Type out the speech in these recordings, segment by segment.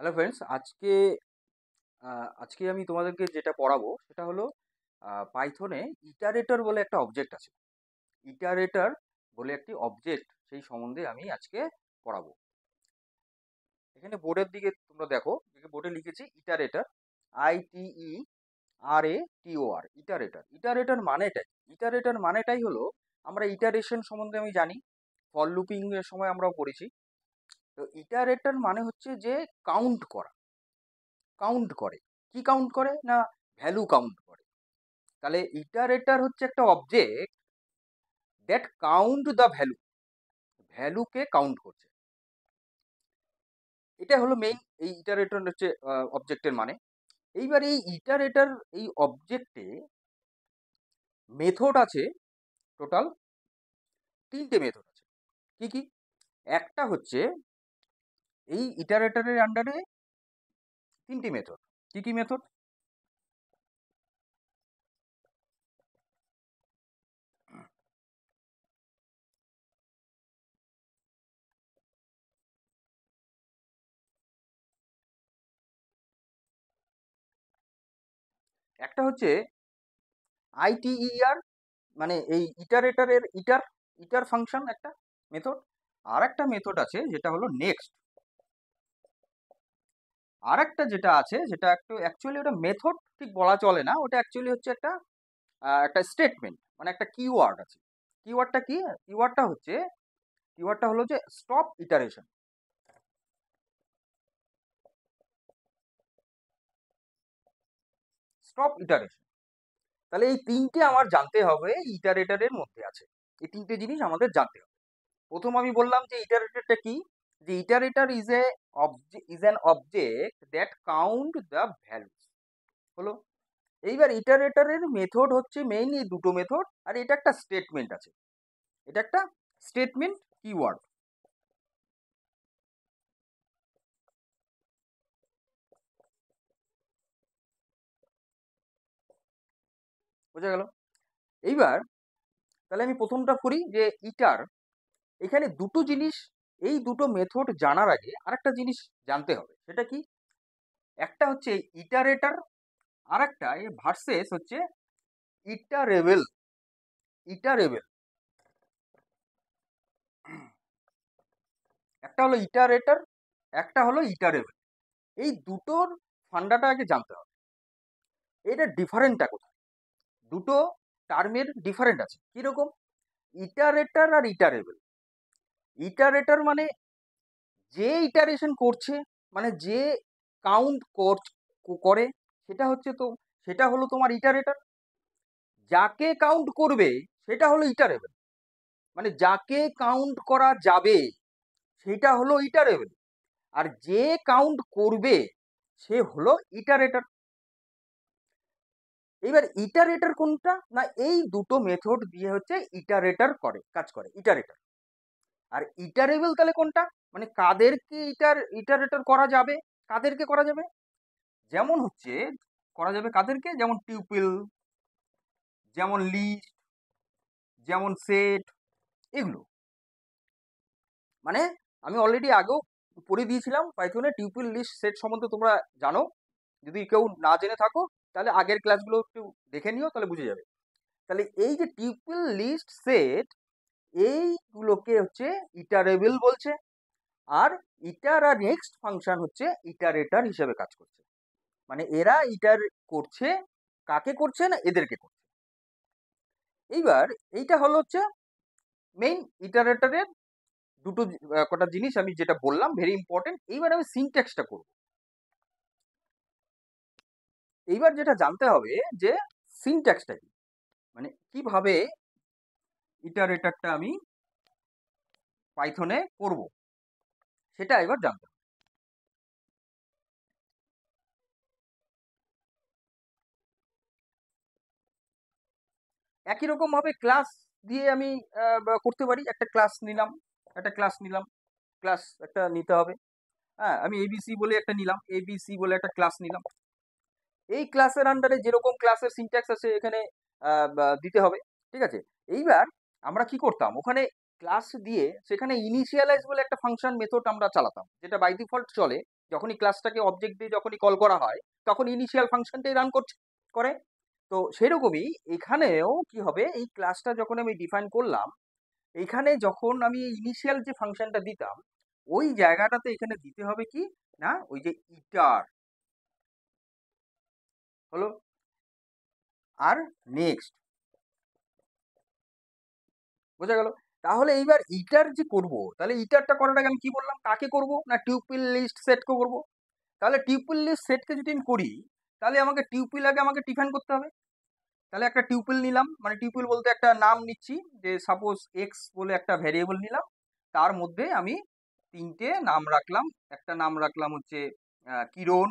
Hello friends, আজকে আমি তোমাদেরকে যেটা পড়াবো সেটা হলো পাইথনে ইটারেটর বলে একটা অবজেক্ট আছে। ইটারেটর বলে একটি অবজেক্ট, সেই সম্বন্ধে আমি আজকে পড়াবো। এখানে বোর্ডের দিকে তোমরা দেখো, বোর্ডে লিখেছি ইটারেটর, ITERATOR, ইটারেটর। ইটারেটর মানেটাই ইটারেটর মানেটাই হলো, আমরা ইটারেশন সম্বন্ধে আমি জানি, ফর লুপিং এর সময় আমরা পড়েছি। তো ইটারেটর মানে হচ্ছে যে কাউন্ট করা, কাউন্ট করে। কি কাউন্ট করে না, ভ্যালু কাউন্ট করে। তাহলে ইটারেটর হচ্ছে একটা object that count the value, ভ্যালুকে কাউন্ট করছে। এটা হলো মেইন, এই ইটারেটর হচ্ছে অবজেক্টের মানে। এইবার এই ইটারেটর, এই অবজেক্টে মেথড আছে টোটাল তিনটে মেথড আছে। কি কি? একটা হচ্ছে এই ইটারেটরের আন্ডারে তিনটি মেথড। কি কি মেথড? একটা হচ্ছে ITER, মানে এই ইটারেটরের ইটার ইটার ফাংশন একটা মেথড। আর একটা মেথড আছে যেটা হলো নেক্সট। আর একটা যেটা আছে, যেটা একটু অ্যাকচুয়ালি ওটা মেথড ঠিক বলা চলে না, ওটা অ্যাকচুয়ালি হচ্ছে একটা স্টেটমেন্ট, মানে একটা কিওয়ার্ড আছে। কিওয়ার্ডটা কি? কিওয়ার্ডটা হলো যে স্টপ ইটারেশন। Stop iteration. তাহলে এই তিনটে আমার জানতে হবে, ইটারেটরের মধ্যে আছে। এই তিনটে জিনিস আমাদের জানতে হবে। প্রথম আমি বললাম যে ইটারেটরটা কি, যে iterator is an object that count the values. হলো। এইবার ইটারেটরের মেথড হচ্ছে মেইনলি দুটো মেথড, আর এটা একটা স্টেটমেন্ট আছে। এটা একটা স্টেটমেন্ট কিওয়ার্ড। বোঝা গেল? এইবার তাহলে আমি প্রথমটা করি, যে ইটার। এখানে দুটো জিনিস, এই দুটো মেথড জানার আগে আরেকটা জিনিস জানতে হবে। সেটা কি? একটা হচ্ছে ইটারেটর, আর একটা ভার্সেস হচ্ছে ইটারেবল। ইটারেবল, একটা হলো ইটারেটর, একটা হলো ইটারেবল। এই দুটোর ফান্ডাটা আগে জানতে হবে। এটা ডিফারেন্টটা কোথায়? দুটো টার্মের ডিফারেন্ট আছে কিরকম? ইটারেটর আর ইটারেবল। ইটারেটর মানে যে ইটারেশন করছে, মানে যে কাউন্ট করে, সেটা হচ্ছে তো, সেটা হলো তোমার ইটারেটর। যাকে কাউন্ট করবে সেটা হলো ইটারেবল, মানে যাকে কাউন্ট করা যাবে সেটা হলো ইটারেবল। আর যে কাউন্ট করবে সে হলো ইটারেটর। এবার ইটারেটর কোনটা না, এই দুটো মেথড দিয়ে হচ্ছে ইটারেটর কাজ করে ইটারেটর। আর ইটারেবল তাহলে কোনটা, মানে কাদেরকে ইটারেটর করা যাবে, কাদেরকে করা যাবে? যেমন হচ্ছে করা যাবে কাদেরকে, যেমন টিউপল, যেমন লিস্ট, যেমন সেট, এগুলো। মানে আমি অলরেডি আগেও পড়ে দিয়েছিলাম পাইথনে টিউপল, লিস্ট, সেট সম্বন্ধে তোমরা জানো। যদি কেউ না জেনে থাকো তাহলে আগের ক্লাসগুলো একটু দেখে নিও, তাহলে বুঝে যাবে। তাহলে এই যে টিউপল, লিস্ট, সেট, এইগুলোকে হচ্ছে ইটারেবল বলছে। আর ইটার আর নেক্সট ফাংশন হচ্ছে ইটারেটর হিসেবে কাজ করছে। মানে এরা ইটার করছে, কাকে করছে না, এদেরকে করছে। এইবার এইটা হলো হচ্ছে মেইন ইটারেটরের দুটো কটা জিনিস আমি যেটা বললাম, ভেরি ইম্পর্টেন্ট। এইবার আমি সিনট্যাক্সটা করব। এইবার যেটা জানতে হবে যে সিনট্যাক্সটা কি, মানে কিভাবে ইটারেটরটা আমি পাইথনে করব, সেটা এবার জানতে হবে। একই রকম ভাবে ক্লাস দিয়ে আমি করতে পারি। একটা ক্লাস নিলাম, ক্লাস একটা নিতে হবে। হ্যাঁ, আমি এবিসি বলে একটা নিলাম, এবিসি বলে একটা ক্লাস নিলাম। এই ক্লাসের আন্ডারে যেরকম ক্লাসের সিনট্যাক্স আছে এখানে দিতে হবে। ঠিক আছে? এইবার আমরা কি করতাম, ওখানে ক্লাস দিয়ে সেখানে ইনিশিয়ালাইজ বলে একটা ফাংশন মেথড আমরা চালাতাম, যেটা বাই ডিফল্ট চলে। যখনই ক্লাসটাকে অবজেক্ট দিয়ে যখনই কল করা হয় তখন ইনিশিয়াল ফাংশনটাই রান করে। তো সেরকমই এখানেও কি হবে, এই ক্লাসটা যখন আমি ডিফাইন করলাম, এখানে যখন আমি ইনিশিয়াল যে ফাংশনটা দিতাম ওই জায়গাটাতে এখানে দিতে হবে কি না, ওই যে ইটার হলো আর নেক্সট, বোঝা গেল? তাহলে এইবার ইটার যে করব, তাহলে ইটারটা করার আগে আমি কি বললাম, কাকে করব না টিউপিল লিস্ট সেটকে করব। তাহলে টিউপিল লিস্ট সেটকে যদি আমি করি তাহলে আমাকে টিউপিল আগে আমাকে ডিফাইন করতে হবে। তাহলে একটা টিউপিল নিলাম, মানে টিউপিল বলতে একটা নাম নিচ্ছি, যে সাপোজ এক্স বলে একটা ভ্যারিয়েবল নিলাম, তার মধ্যে আমি তিনটে নাম রাখলাম। একটা নাম রাখলাম হচ্ছে কিরণ,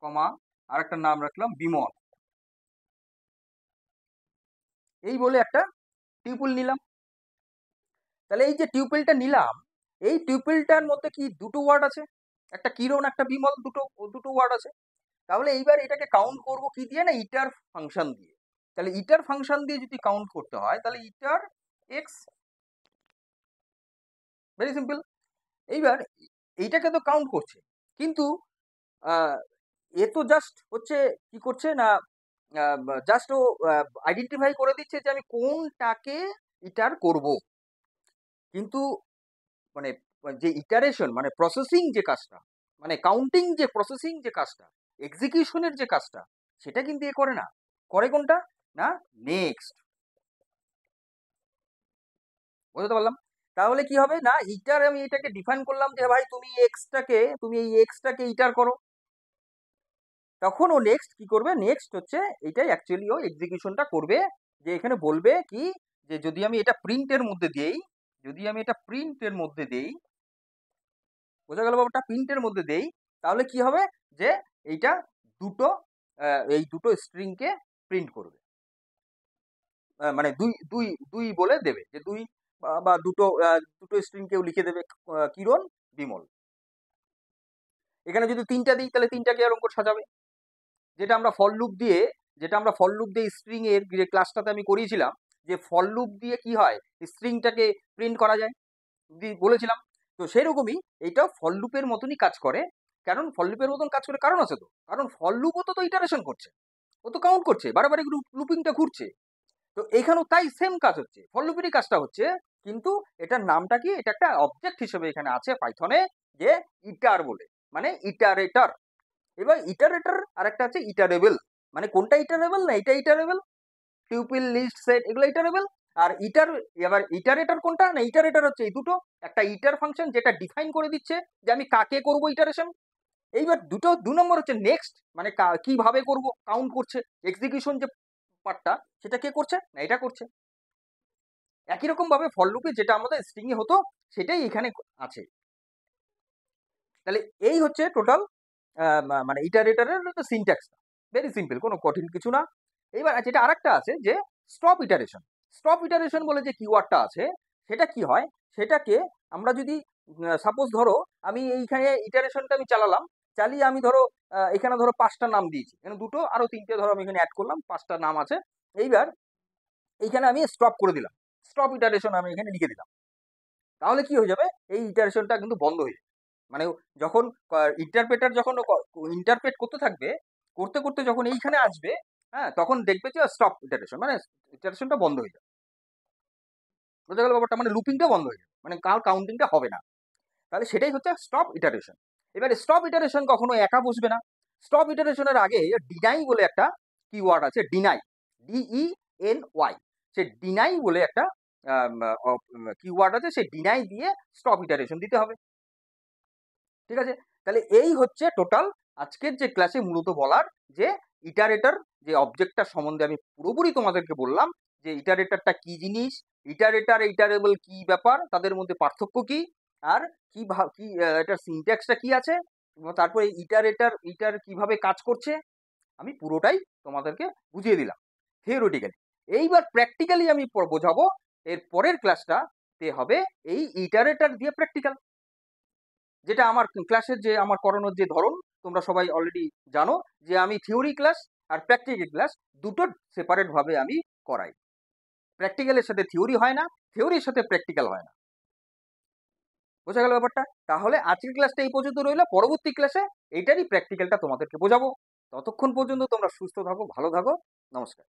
কমা, আর একটা নাম রাখলাম বিমল, এই বলে একটা টিউপিল নিলাম। তাহলে এই যে টিউপিলটা নিলাম, এই টিউপিলটার মধ্যে কি দুটো ওয়ার্ড আছে, একটা কিরণ একটা বিমল, দুটো দুটো ওয়ার্ড আছে। তাহলে এইবার এটাকে কাউন্ট করব কি দিয়ে না, ইটার ফাংশন দিয়ে। তাহলে ইটার ফাংশন দিয়ে যদি কাউন্ট করতে হয় তাহলে ইটার এক্স, ভেরি সিম্পল। এইবার এইটাকে তো কাউন্ট করছে, কিন্তু এ তো জাস্ট হচ্ছে কি করছে না, জাস্ট ও আইডেন্টিফাই করে দিচ্ছে যে আমি কোনটাকে ইটার করব, কিন্তু মানে যে ইটারেশন মানে প্রসেসিং যে কাজটা, মানে কাউন্টিং যে প্রসেসিং যে কাজটা, এক্সিকিউশনের যে কাজটা, সেটা কিন্তু এ করে না। করে কোনটা না, নেক্সট। বুঝতে পারলাম? তাহলে কি হবে না, ইটার আমি এটাকে ডিফাইন করলাম যে ভাই তুমি এই এক্সটাকে ইটার করো। তখন ও নেক্সট কি করবে, নেক্সট হচ্ছে এটাই অ্যাকচুয়ালি ও এক্সিকিউশনটা করবে, যে এখানে বলবে কি, যে যদি আমি এটা প্রিন্টের মধ্যে দেই, যদি আমি এটা প্রিন্টের মধ্যে দেই, বোঝা গেল ব্যাপারটা, প্রিন্টের মধ্যে দেই, তাহলে কি হবে, যে এইটা দুটো এই দুটো স্ট্রিংকে প্রিন্ট করবে, মানে দুই দুই দুই বলে দেবে, যে দুই বা দুটো দুটো স্ট্রিং কেউ লিখে দেবে, কিরণ বিমল। এখানে যদি তিনটা দিই তাহলে তিনটাকে এরকম করে সাজাবে, যেটা আমরা ফল লুপ দিয়ে, স্ট্রিং এর যে ক্লাসটাতে আমি করিয়েছিলাম, যে ফল লুপ দিয়ে কি হয় স্ট্রিংটাকে প্রিন্ট করা যায় বলেছিলাম। তো সেরকমই এইটাও ফল লুপের মতনই কাজ করে। কারণ ফল লুপের মতন কাজ করে কারণ আছে তো, কারণ ফল লুপও তো ইটারেশন করছে, ও তো কাউন্ট করছে, বারবার লুপিংটা ঘুরছে। তো এখানেও তাই সেম কাজ হচ্ছে, ফর লুপেরই কাজটা হচ্ছে, কিন্তু এটার নামটা কি, এটা একটা অবজেক্ট হিসেবে এখানে আছে পাইথনে, যে ইটার বলে, মানে ইটারেটর। এবার ইটারেটর আর একটা আছে ইটারেবল, মানে কোনটা ইটারেবল না, এটা ইটারেবল, টিউপিল লিস্ট সেট এগুলো ইটারেবল। আর এবার ইটারেটর কোনটা না, ইটারেটর হচ্ছে এই দুটো, একটা ইটার ফাংশন যেটা ডিফাইন করে দিচ্ছে যে আমি কাকে করব ইটারেশন। এইবার দু নম্বর হচ্ছে নেক্সট, মানে কিভাবে করব, কাউন্ট করছে, এক্সিকিউশন যে পার্টটা সেটা কে করছে না, এটা করছে। একই রকম ভাবে ফর লুপে যেটা আমাদের স্ট্রিং এ হতো সেটাই এখানে আছে। তাহলে এই হচ্ছে টোটাল মানে ইটারেটরের সিনট্যাক্সটা, ভেরি সিম্পল, কোনো কঠিন কিছু না। এবার যেটা আরেকটা আছে যে স্টপ ইটারেশন। স্টপ ইটারেশন বলে যে কিওয়ার্ডটা আছে, সেটা কি হয়, সেটাকে আমরা যদি সাপোজ ধরো আমি এইখানে ইটারেশনটা আমি চালিয়ে আমি ধরো এখানে ধরো 5টা নাম দিয়েছি, এখানে দুটো আরো 3টে ধরো আমি এখানে অ্যাড করলাম, 5টা নাম আছে। এইবার এইখানে আমি স্টপ করে দিলাম, স্টপ ইটারেশন আমি এখানে লিখে দিলাম, তাহলে কি হয়ে যাবে, এই ইটারেশনটা কিন্তু বন্ধ হয়ে যাবে। মানে যখন ইন্টারপ্রেটার যখন ইন্টারপ্রেট করতে থাকবে, করতে করতে যখন এইখানে আসবে, হ্যাঁ, তখন দেখবে যে স্টপ ইটারেশন, মানে ইটারেশনটা বন্ধ হয়ে যাবে। বুঝতে গেল ব্যাপারটা, মানে লুপিংটা বন্ধ হয়ে যাবে, মানে কাউন্টিংটা হবে না। তাহলে সেটাই হচ্ছে স্টপ ইটারেশন। এবারে স্টপ ইটারেশন কখনো একা বসবে না। স্টপ ইটারেশনের আগে ডিনাই বলে একটা কিওয়ার্ড আছে, ডিনাই, DENY, সে ডিনাই বলে একটা কিওয়ার্ড আছে, সেই ডিনাই দিয়ে স্টপ ইটারেশন দিতে হবে। ঠিক আছে? তাহলে এই হচ্ছে টোটাল আজকের যে ক্লাসে মূলত বলার, যে ইটারেটর যে অবজেক্টটার সম্বন্ধে আমি পুরোপুরি তোমাদেরকে বললাম, যে ইটারেটরটা কি জিনিস, ইটারেটর ইটারেবল কি ব্যাপার, তাদের মধ্যে পার্থক্য কি, আর কি এটার সিনট্যাক্সটা কি আছে, এবং তারপরে ইটার কিভাবে কাজ করছে, আমি পুরোটাই তোমাদেরকে বুঝিয়ে দিলাম থিওরিটিক্যালি। এইবার প্র্যাকটিক্যালি আমি বোঝাবো, এর পরের ক্লাসটাতে হবে এই ইটারেটর দিয়ে প্র্যাকটিক্যাল, যেটা আমার ক্লাসের যে আমার করানোর যে ধরন তোমরা সবাই অলরেডি জানো, যে আমি থিওরি ক্লাস আর প্র্যাকটিক্যাল ক্লাস দুটো সেপারেট ভাবে আমি করাই। প্র্যাকটিক্যালের সাথে থিওরি হয় না, থিওরির সাথে প্র্যাকটিক্যাল হয় না। বোঝা গেল ব্যাপারটা? তাহলে আজকের ক্লাসটা এই পর্যন্ত রইলো, পরবর্তী ক্লাসে এইটারই প্র্যাকটিক্যালটা তোমাদেরকে বোঝাবো। ততক্ষণ পর্যন্ত তোমরা সুস্থ থাকো, ভালো থাকো। নমস্কার।